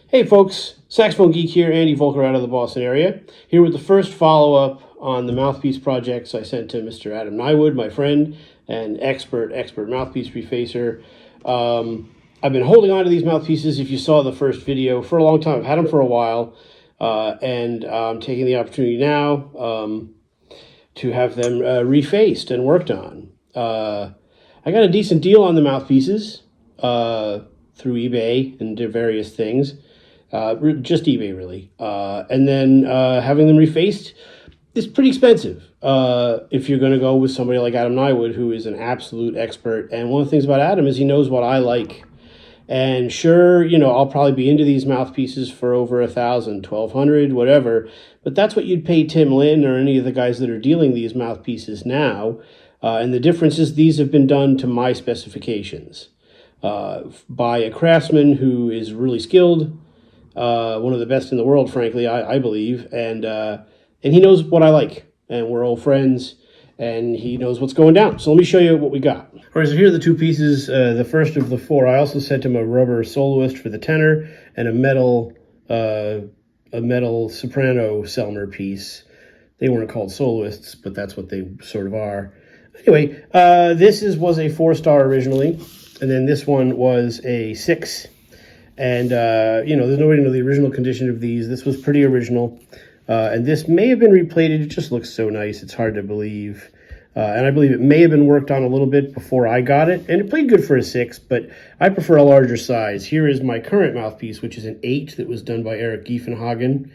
Hey folks, Saxophone Geek here, Andy Volker out of the Boston area, here with the first follow-up on the mouthpiece projects I sent to Mr. Adam Nywood, my friend and expert mouthpiece refacer. I've been holding on to these mouthpieces, if you saw the first video, for a long time. I've had them for a while, and I'm taking the opportunity now to have them refaced and worked on. I got a decent deal on the mouthpieces through eBay and did various things. Just eBay, really. And then having them refaced is pretty expensive if you're going to go with somebody like Adam Nywood, who is an absolute expert. And one of the things about Adam is he knows what I like. And sure, I'll probably be into these mouthpieces for over $1,000, $1,200, whatever. But that's what you'd pay Tim Lin or any of the guys that are dealing these mouthpieces now. And the difference is these have been done to my specifications by a craftsman who is really skilled. One of the best in the world, frankly, I believe, and he knows what I like, and we're old friends, and he knows what's going down. So let me show you what we got. All right, so here are the two pieces. The first of the four. I also sent him a rubber soloist for the tenor and a metal soprano Selmer piece. They weren't called soloists, but that's what they sort of are. Anyway, this was a 4-star originally, and then this one was a 6. And, there's no way to know the original condition of these. This was pretty original. And this may have been replated. It just looks so nice. It's hard to believe. And I believe it may have been worked on a little bit before I got it. And it played good for a 6, but I prefer a larger size. Here is my current mouthpiece, which is an 8 that was done by Eric Giefenhagen.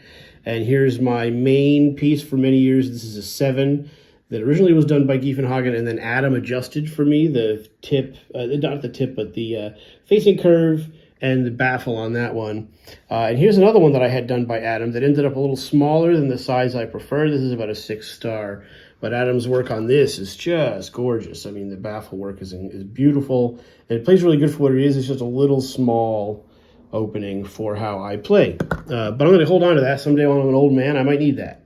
And here's my main piece for many years. This is a 7 that originally was done by Giefenhagen, and then Adam adjusted for me the tip, not the tip, but the facing curve, and the baffle on that one. And here's another one that I had done by Adam that ended up a little smaller than the size I prefer. This is about a 6-star. But Adam's work on this is just gorgeous. I mean, the baffle work is beautiful. And it plays really good for what it is. It's just a little small opening for how I play. But I'm going to hold on to that. Someday when I'm an old man, I might need that.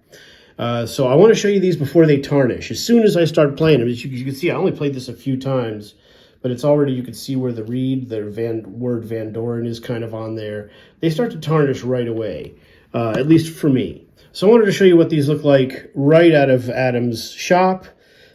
So I want to show you these before they tarnish. As soon as I start playing them, as you can see, I only played this a few times. But it's already, you can see where the reed, the word Van Doren is kind of on there. They start to tarnish right away, at least for me. So I wanted to show you what these look like right out of Adam's shop.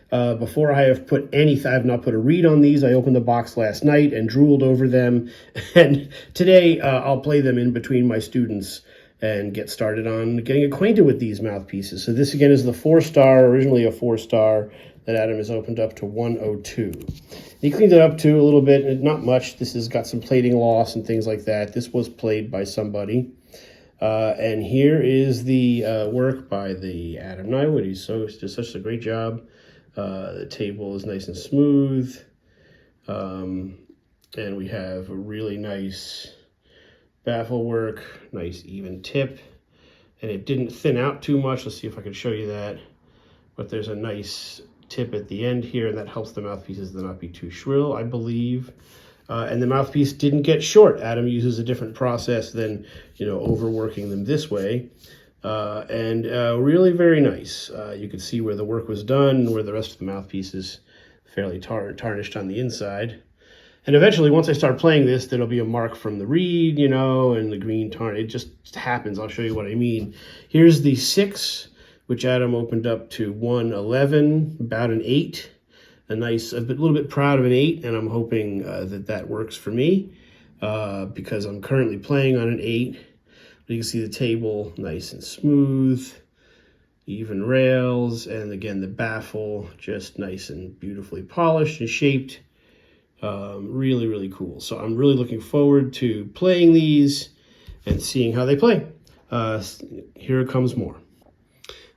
Before I have put anything, I have not put a reed on these. I opened the box last night and drooled over them. And today I'll play them in between my students and get started on getting acquainted with these mouthpieces. So this again is the 4-star, originally a 4-star, that Adam has opened up to 102. He cleaned it up too a little bit, not much. This has got some plating loss and things like that. This was played by somebody. And here is the work by the Adam Nywood. He does such a great job. The table is nice and smooth. And we have a really nice baffle work, nice even tip. And it didn't thin out too much. Let's see if I can show you that. But there's a nice tip at the end here, and that helps the mouthpieces to not be too shrill, I believe. And the mouthpiece didn't get short. Adam uses a different process than, overworking them this way. And really very nice. You can see where the work was done, where the rest of the mouthpiece is fairly tarnished on the inside. And eventually, once I start playing this, there'll be a mark from the reed, and the green tarn. It just happens. I'll show you what I mean. Here's the 6, which Adam opened up to 111, about an 8. A little bit proud of an 8, and I'm hoping that works for me because I'm currently playing on an 8. You can see the table nice and smooth, even rails, and again the baffle just nice and beautifully polished and shaped. Really, really cool. So I'm really looking forward to playing these and seeing how they play. Here comes more.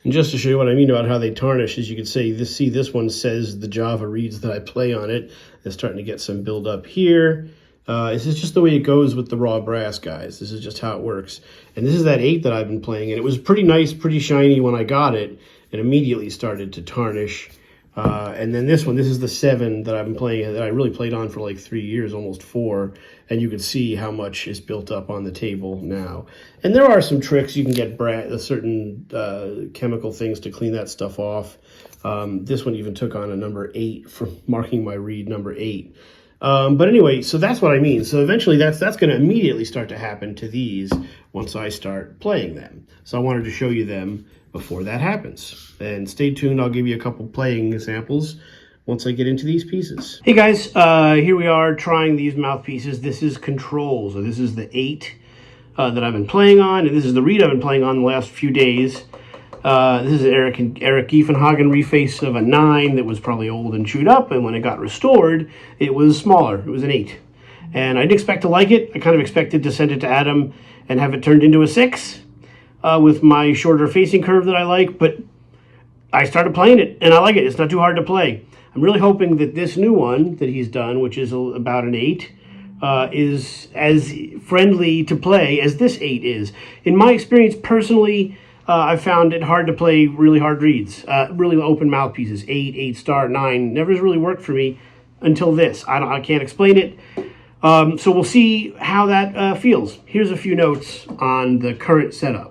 And just to show you what I mean about how they tarnish, as you can see, this one says the Java reeds that I play on it. It's starting to get some build up here. This is just the way it goes with the raw brass, guys. This is just how it works. And this is that 8 that I've been playing, and it was pretty nice, pretty shiny when I got it. It immediately started to tarnish. And then this is the 7 that I've been playing, that I really played on for like 3 years, almost 4. And you can see how much is built up on the table now. And there are some tricks. You can get certain chemical things to clean that stuff off. This one even took on a number 8 for marking my reed number 8. But anyway, so that's what I mean. So eventually that's going to immediately start to happen to these once I start playing them. So I wanted to show you them before that happens. And stay tuned, I'll give you a couple playing examples once I get into these pieces. Hey guys, here we are trying these mouthpieces. This is Control, so this is the 8 that I've been playing on, and this is the reed I've been playing on the last few days. This is Eric Giefenhagen reface of a 9 that was probably old and chewed up, and when it got restored, it was smaller. It was an 8. And I didn't expect to like it. I kind of expected to send it to Adam and have it turned into a 6 with my shorter facing curve that I like, but I started playing it, and I like it. It's not too hard to play. I'm really hoping that this new one that he's done, which is about an 8, is as friendly to play as this 8 is. In my experience, personally, I've found it hard to play really hard reeds, really open mouthpieces. 8, 8 star, 9 never has really worked for me until this. I can't explain it. So we'll see how that feels. Here's a few notes on the current setup.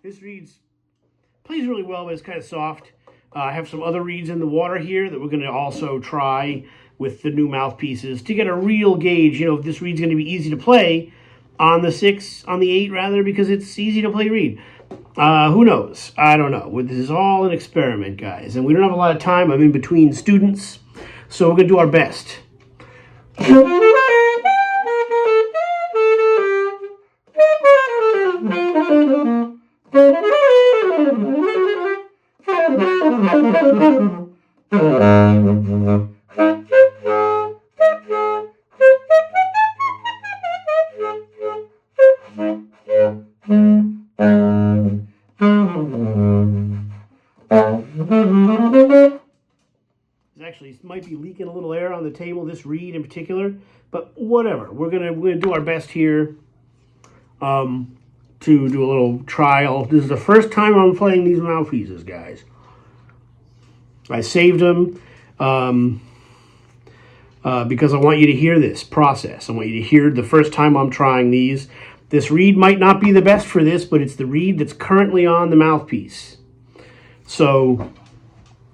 This reed plays really well, but it's kind of soft. I have some other reeds in the water here that we're going to also try with the new mouthpieces to get a real gauge. You know, if this reed's going to be easy to play on the 6, on the 8 rather, because it's easy to play reed. Who knows? I don't know. This is all an experiment, guys, and we don't have a lot of time. I'm in between students, so we're going to do our best. Actually, might be leaking a little air on the table, this reed in particular, but whatever. We're gonna do our best here to do a little trial. This is the first time I'm playing these mouthpieces, guys. I saved them because I want you to hear this process. I want you to hear the first time I'm trying these. This reed might not be the best for this, but it's the reed that's currently on the mouthpiece. So,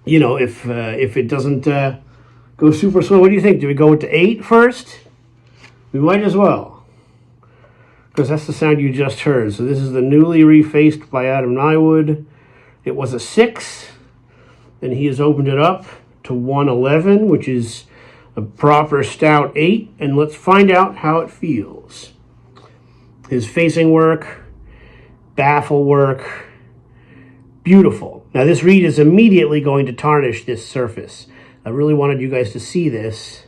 you know, if it doesn't go super slow, what do you think? Do we go to 8 first? We might as well, because that's the sound you just heard. So this is the newly refaced by Adam Nywood. It was a 6, and he has opened it up to 111, which is a proper stout 8, and let's find out how it feels. His facing work, baffle work, beautiful. Now this reed is immediately going to tarnish this surface. I really wanted you guys to see this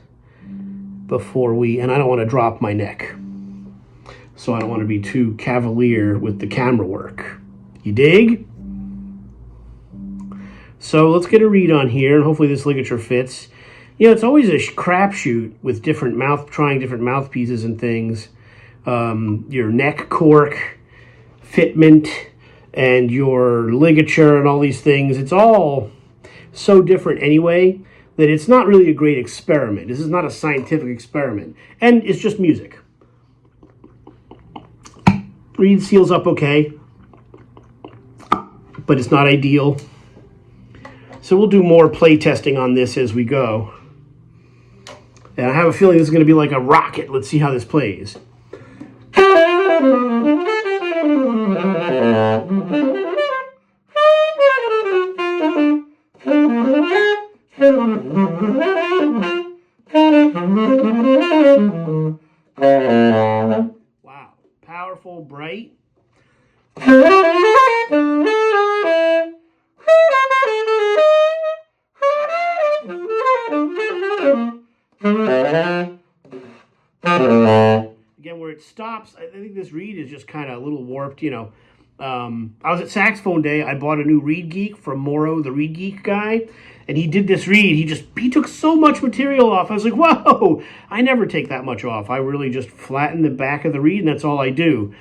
before and I don't want to drop my neck. So I don't want to be too cavalier with the camera work. You dig? So let's get a reed on here, and hopefully this ligature fits. You know, it's always a crapshoot with trying different mouthpieces and things. Your neck cork, fitment, and your ligature and all these things. It's all so different anyway that it's not really a great experiment. This is not a scientific experiment. And it's just music. Reed seals up okay, but it's not ideal. So we'll do more play testing on this as we go. And I have a feeling this is going to be like a rocket. Let's see how this plays. Wow, powerful, bright. Again, where it stops, I think this reed is just kind of a little warped, you know. I was at Saxophone Day. I bought a new Reed Geek from Morrow, the Reed Geek guy, and he did this reed. He took so much material off. I was like, whoa, I never take that much off. I really just flatten the back of the reed, and that's all I do.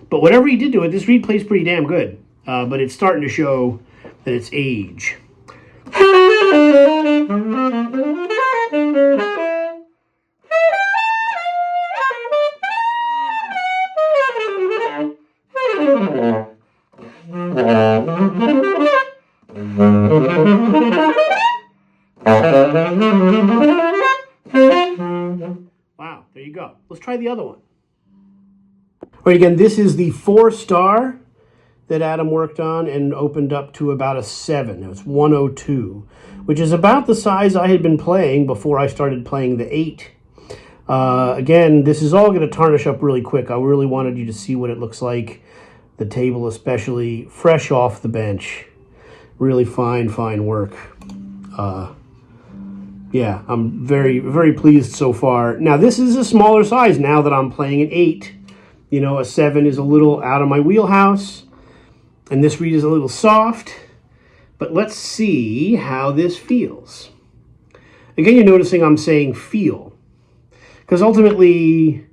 But whatever he did to it, this reed plays pretty damn good. But it's starting to show that it's age. Wow, there you go. Let's try the other one. All right, again, this is the 4-star that Adam worked on and opened up to about a 7. It was 102, which is about the size I had been playing before I started playing the 8. Again, this is all going to tarnish up really quick. I really wanted you to see what it looks like. The table especially, fresh off the bench. Really fine work. Yeah, I'm very, very pleased so far. Now, this is a smaller size now that I'm playing an 8. You know, a 7 is a little out of my wheelhouse, and this reed is a little soft. But let's see how this feels. Again, you're noticing I'm saying feel, because ultimately,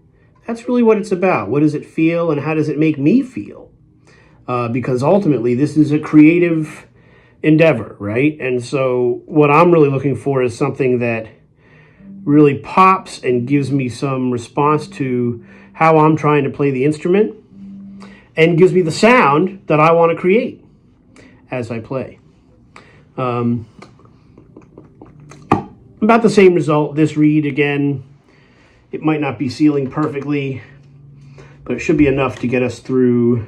that's really what it's about. What does it feel, and how does it make me feel? Because ultimately, this is a creative endeavor, right? And so what I'm really looking for is something that really pops and gives me some response to how I'm trying to play the instrument and gives me the sound that I want to create as I play. About the same result. This reed, again, it might not be sealing perfectly, but it should be enough to get us through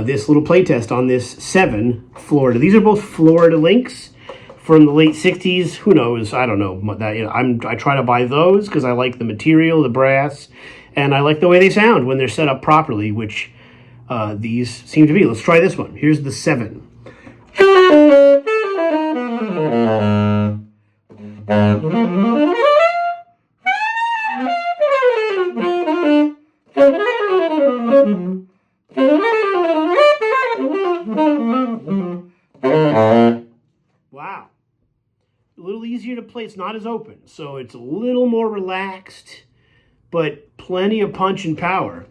this little playtest on this 7 Florida. These are both Florida links from the late 60s. Who knows? I don't know. I try to buy those because I like the material, the brass, and I like the way they sound when they're set up properly, which these seem to be. Let's try this one. Here's the 7. Wow. A little easier to play. It's not as open, so it's a little more relaxed, but plenty of punch and power.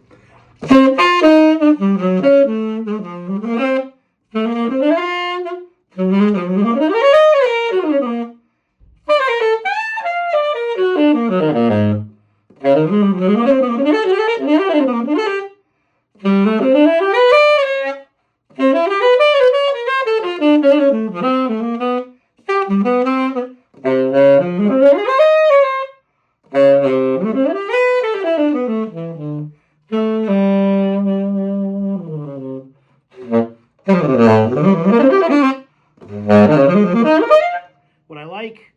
What I like,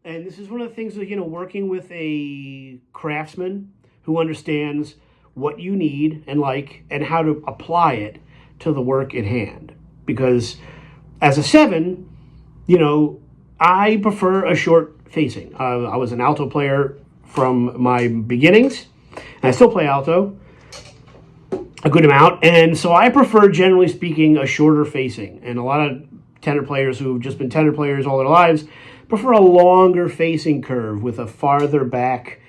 and this is one of the things that, you know, working with a craftsman who understands what you need and like and how to apply it to the work at hand. Because as a 7, you know, I prefer a short facing. I was an alto player from my beginnings, and I still play alto a good amount, and so I prefer, generally speaking, a shorter facing. And a lot of tenor players who've just been tenor players all their lives prefer a longer facing curve with a farther back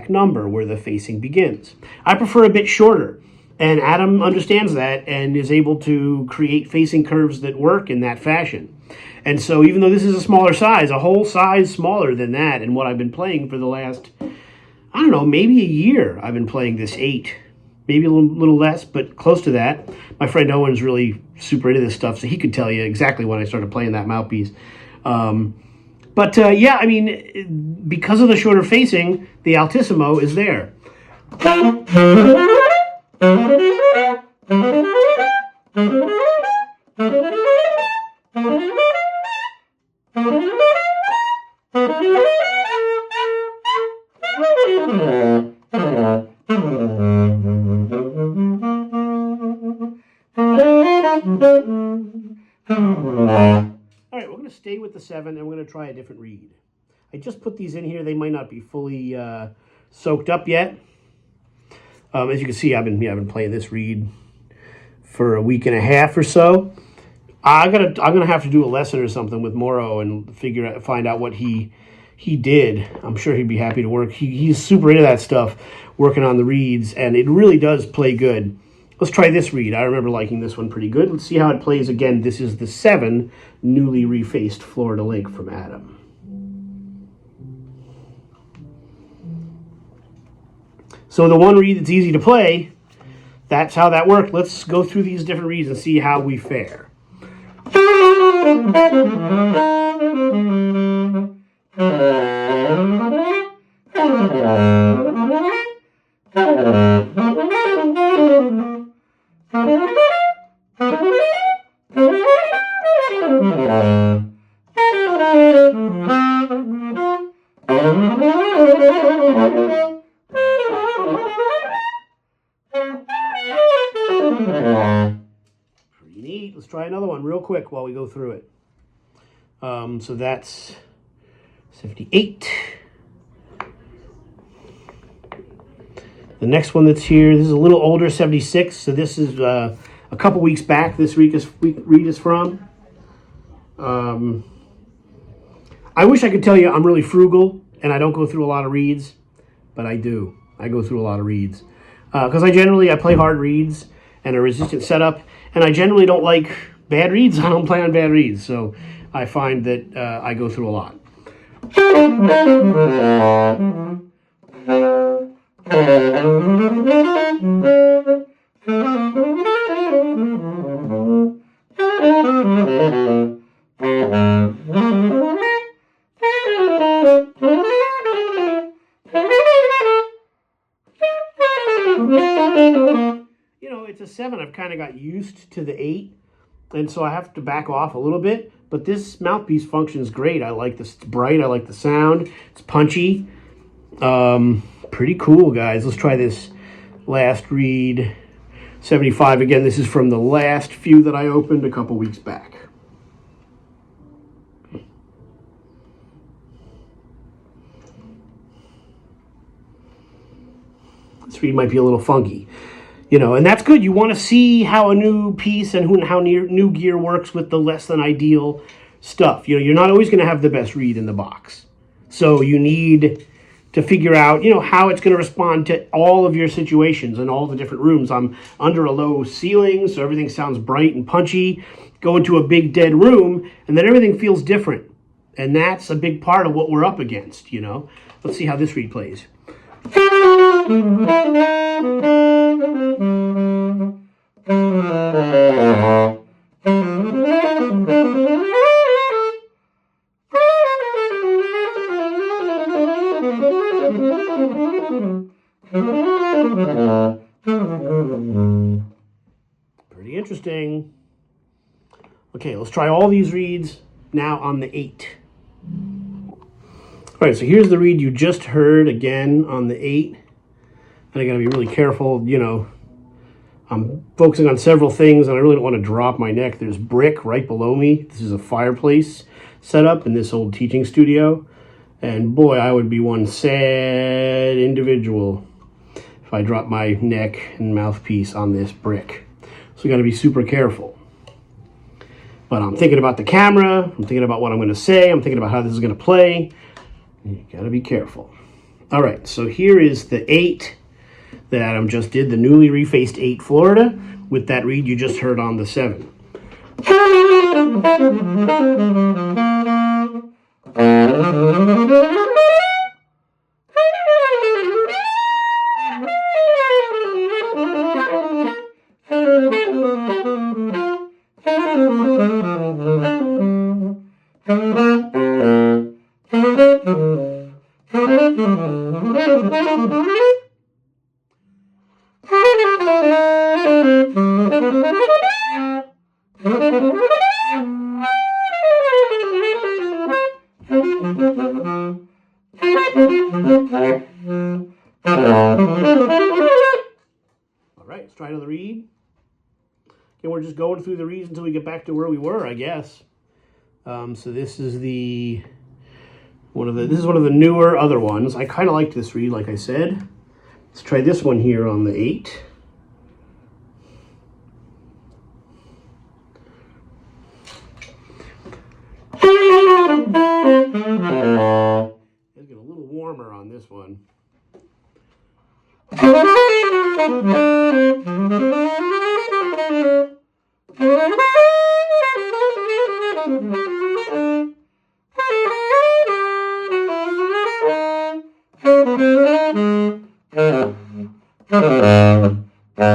number where the facing begins. I prefer a bit shorter, and Adam understands that and is able to create facing curves that work in that fashion. And so even though this is a smaller size, a whole size smaller than that, and what I've been playing for the last, I don't know, maybe a year, I've been playing this 8. Maybe a little less, but close to that. My friend Owen's really super into this stuff, so he could tell you exactly when I started playing that mouthpiece. Yeah, I mean, because of the shorter facing, the altissimo is there. All right, we're going to stay with the 7, and we're going to try a different reed. I just put these in here. They might not be fully soaked up yet. As you can see, I've been playing this reed for a week and a half or so. I'm gonna have to do a lesson or something with Morrow and find out what he did. I'm sure he'd be happy to work. He's super into that stuff, working on the reeds, and it really does play good. Let's try this reed. I remember liking this one pretty good. Let's see how it plays again. This is the 7 newly refaced Florida Link from Adam. So the one reed that's easy to play, that's how that worked. Let's go through these different reeds and see how we fare. Pretty neat. Let's try another one real quick while we go through it. So that's 78. The next one that's here, this is a little older, 76. So this is a couple weeks back. This reed is from. I wish I could tell you I'm really frugal and I don't go through a lot of reeds, but I do. I go through a lot of reeds because I play hard reeds and a resistant setup, and I generally don't like bad reeds. I don't play on bad reeds, so I find that I go through a lot. You know, it's a 7. I've kind of got used to the 8, and so I have to back off a little bit. But this mouthpiece functions great. I like this. It's bright. I like the sound. It's punchy. Pretty cool, guys. Let's try this last reed, 75. Again, this is from the last few that I opened a couple weeks back. This reed might be a little funky, you know, and that's good. You want to see how a new piece and how new gear works with the less than ideal stuff. You know, you're not always going to have the best reed in the box. So you need to figure out, you know, how it's going to respond to all of your situations and all the different rooms. I'm under a low ceiling, so everything sounds bright and punchy. Go into a big dead room, and then everything feels different. And that's a big part of what we're up against, you know. Let's see how this reed plays. Pretty interesting. Okay, let's try all these reeds now on the 8. All right, so here's the reed you just heard again on the 8. And I gotta be really careful, you know. I'm focusing on several things and I really don't want to drop my neck. There's brick right below me. This is a fireplace setup in this old teaching studio. And boy, I would be one sad individual if I dropped my neck and mouthpiece on this brick. So we gotta be super careful. But I'm thinking about the camera. I'm thinking about what I'm gonna say. I'm thinking about how this is gonna play. You gotta be careful. All right, so here is the 8 that Adam just did, the newly refaced 8 Florida, with that reed you just heard on the 7. All right, let's try another reed. And we're just going through the reeds until we get back to where we were, I guess. So this is one of the newer other ones. I kind of like this reed, like I said. Let's try this one here on the 8. Let's get a little warmer on this one. All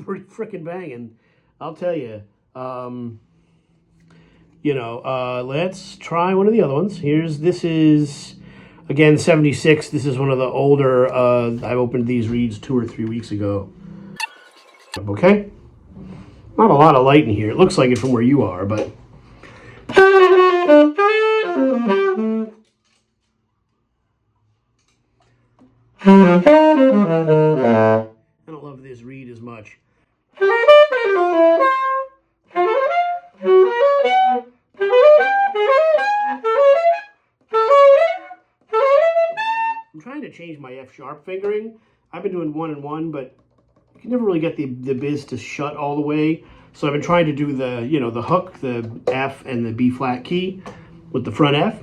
Pretty freaking banging, I'll tell you. Let's try one of the other ones. This is, again, 76. This is one of the older, I opened these reeds 2 or 3 weeks ago. Okay? Not a lot of light in here. It looks like it from where you are, but... I don't love this reed as much. I'm trying to change my F sharp fingering. I've been doing 1 and 1, but you can never really get the biz to shut all the way. So I've been trying to do the, the hook, the F and the B flat key with the front F.